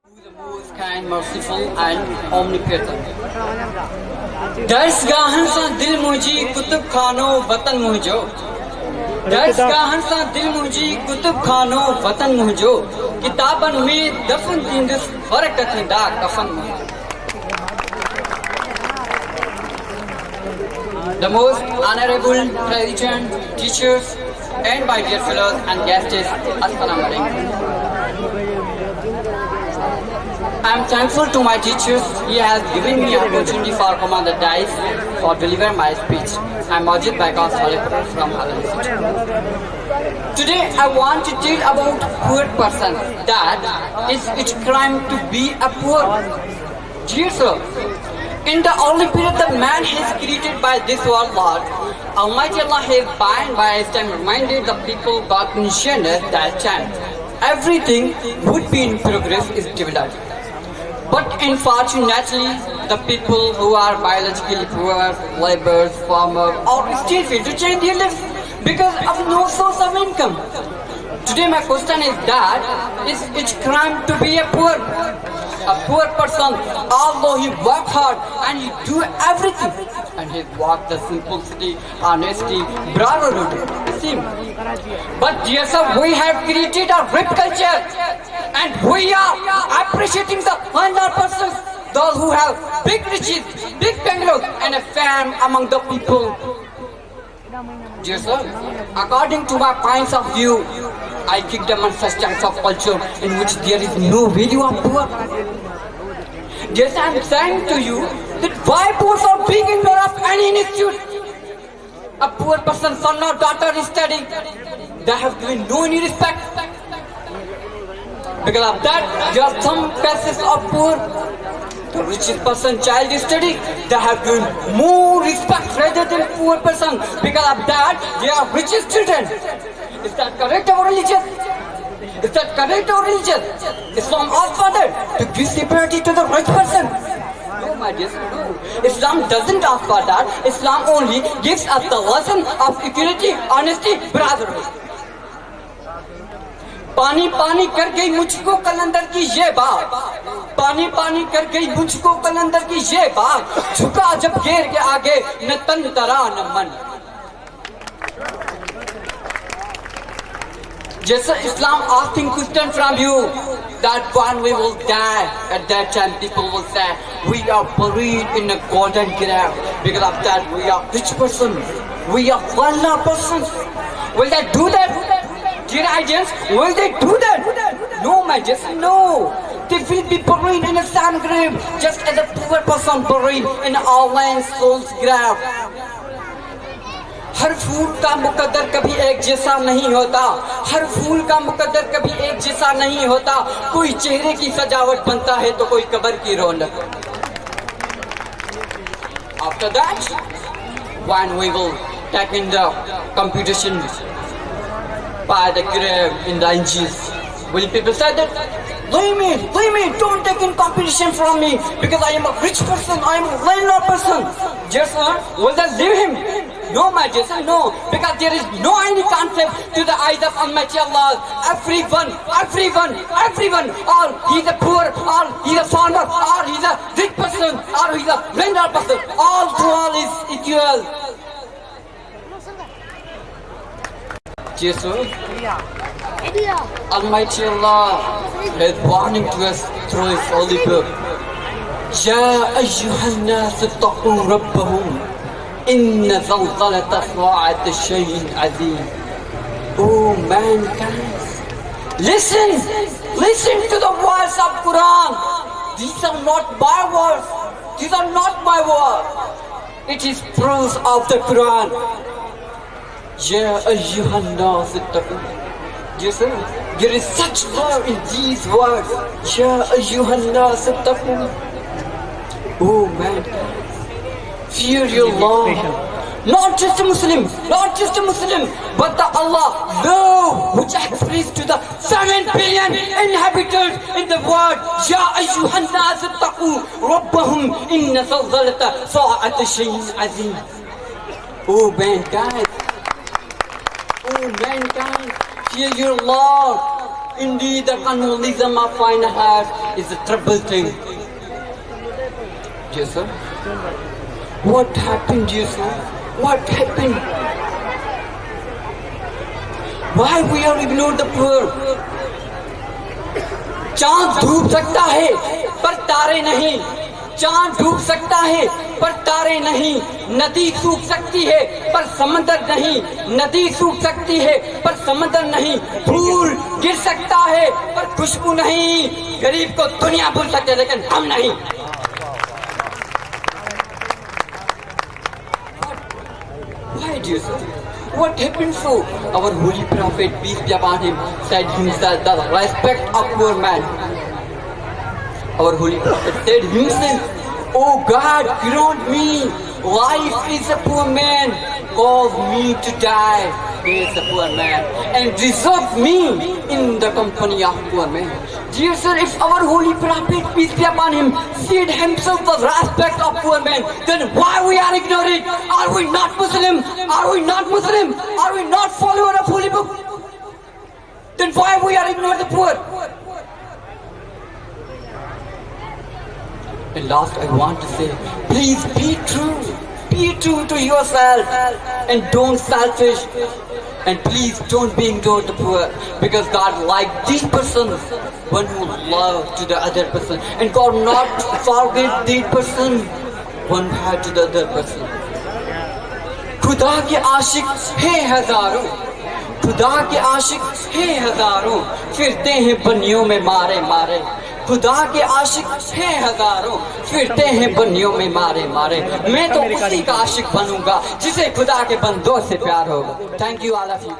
The most kind, merciful and omnipotent. Darsgahan sa dil muji kutub khano watan mujo. Darsgahan sa dil muji kutub khano watan mujo. Kitaban mein dafn dindus farakat da kafan. The most honorable president, teachers, and my dear fellows and guests, Assalamu alaikum. I am thankful to my teachers. He has given me opportunity for come on the dais for deliver my speech. I am Majid Baikal from Halal City. Today I want to tell about poor person. That is its crime to be a poor. Dear sir, in the early period the man is created by this world Lord. Almighty Allah has by his time reminded the people God mentioned that time everything would be in progress is developed. But unfortunately, the people who are biologically poor, laborers, farmers, or still fail to change their lives because of no source of income. Today my question is that, is it crime to be a poor person, although he work hard and he do everything, and he walk the simplicity, honesty, brotherhood, same. But dear sir, we have created a rip culture, and we are appreciating the 100%, those who have big riches, big bungalows, and a fame among the people. Dear sir, according to my points of view, I kick them on such types of culture in which there is no value of poor. Yes, I am saying to you that why poor are being ignored of any institute? A poor person, son or daughter is studying, they have given no any respect. Because of that, there are some cases of poor. The richest person, child is studying, they have given more respect rather than poor person. Because of that, they are richest children. Is that correct or religious? Is that correct or religious? Islam asks for that, to give security to the rich person. No, my dear, no. Islam doesn't ask for that. Islam only gives us the lesson of equality, honesty, brotherhood. पानी पानी कर गई मुझको कलंदर की ये बात, पानी पानी कर गई मुझको कलंदर की ये बात, झुका जब घेर के आगे न तन तरा न मन. Just Islam asking question from you, that one we will die. At that time people will say, we are buried in a golden grave. Because of that we are rich persons, we are wealthy persons. Will they do that? Dear audience, will they do that? No, my dear, no. They will be buried in a sand grave, just as a poor person buried in all man's soul's grave. हर फूल का मुकद्दर कभी एक जैसा नहीं होता, हर फूल का मुकद्दर कभी एक जैसा नहीं होता, कोई चेहरे की सजावट बनता है तो कोई कब्र की रौनक. After that, when we will take in the computation by the grave in the inches, will people say that, leave me, don't take in competition from me, because I am a rich person, I am a well-known person. Yes, sir, will they leave him? No, my dear son, no, because there is no any concept to the eyes of Almighty Allah. Everyone, or he's a poor, or he's a farmer, or he's a rich person, or he's a well-known person, all to all is equal. Yes, sir. Almighty Allah is warning to us through His holy book. يا أيها الناس اتقوا ربهم إن زلزلة الساعة شيء عظيم. Oh mankind, listen to the words of Quran. These are not my words. These are not my words. It is proof of the Quran. يا أيها الناس اتقوا. Yes, sir. There is such love in these words. يا أيها الناس اتقوا. Oh mankind, fear your Lord. Not just a Muslim, but the Allah love which expressed to the 7 billion inhabitants in the world. يا أيها الناس اتقوا ربهم إن زلزلة الساعة شيء عظيم. Oh mankind, fear your Lord. Indeed, the consumerism of fine art is a trouble thing. Yes, sir. What happened, yes, sir? What happened? Why we are ignored the poor? चांद डूब सकता है पर तारे नहीं, चांद डूब सकता है पर तारे नहीं, नदी सूख सकती है पर समंदर नहीं, नदी सूख सकती है पर समंदर नहीं, फूल गिर सकता है पर खुशबू नहीं, गरीब को दुनिया भूल सकते लेकिन हम नहीं। Why do you say? What happened so? Our holy prophet, peace be upon him, said himself the respect of poor man. Our holy prophet said himself, "Oh God, grant me life is a poor man, cause me to die is a poor man, and reserve me in the company of poor men." Dear sir, if our holy prophet, peace be upon him, said himself the respect of poor men, then why we are ignoring? Are we not Muslim? Are we not Muslim? Are we not follower of holy book? Then why we are ignoring the poor? And last I want to say, please be true. Be true to yourself and don't selfish. And please don't be ignored the poor, because God like this person, one who love to the other person, and God not forget the person, one heart to the other person. खुदा के आशिक हैं हजारों, खुदा के आशिक हैं हजारों, फिरते हैं बनियों में मारे मारे, खुदा के आशिक हैं हजारों, फिरते हैं बनियों में मारे मारे, मैं तो उसी का आशिक बनूंगा जिसे खुदा के बंदों से प्यार होगा। Thank you all of you.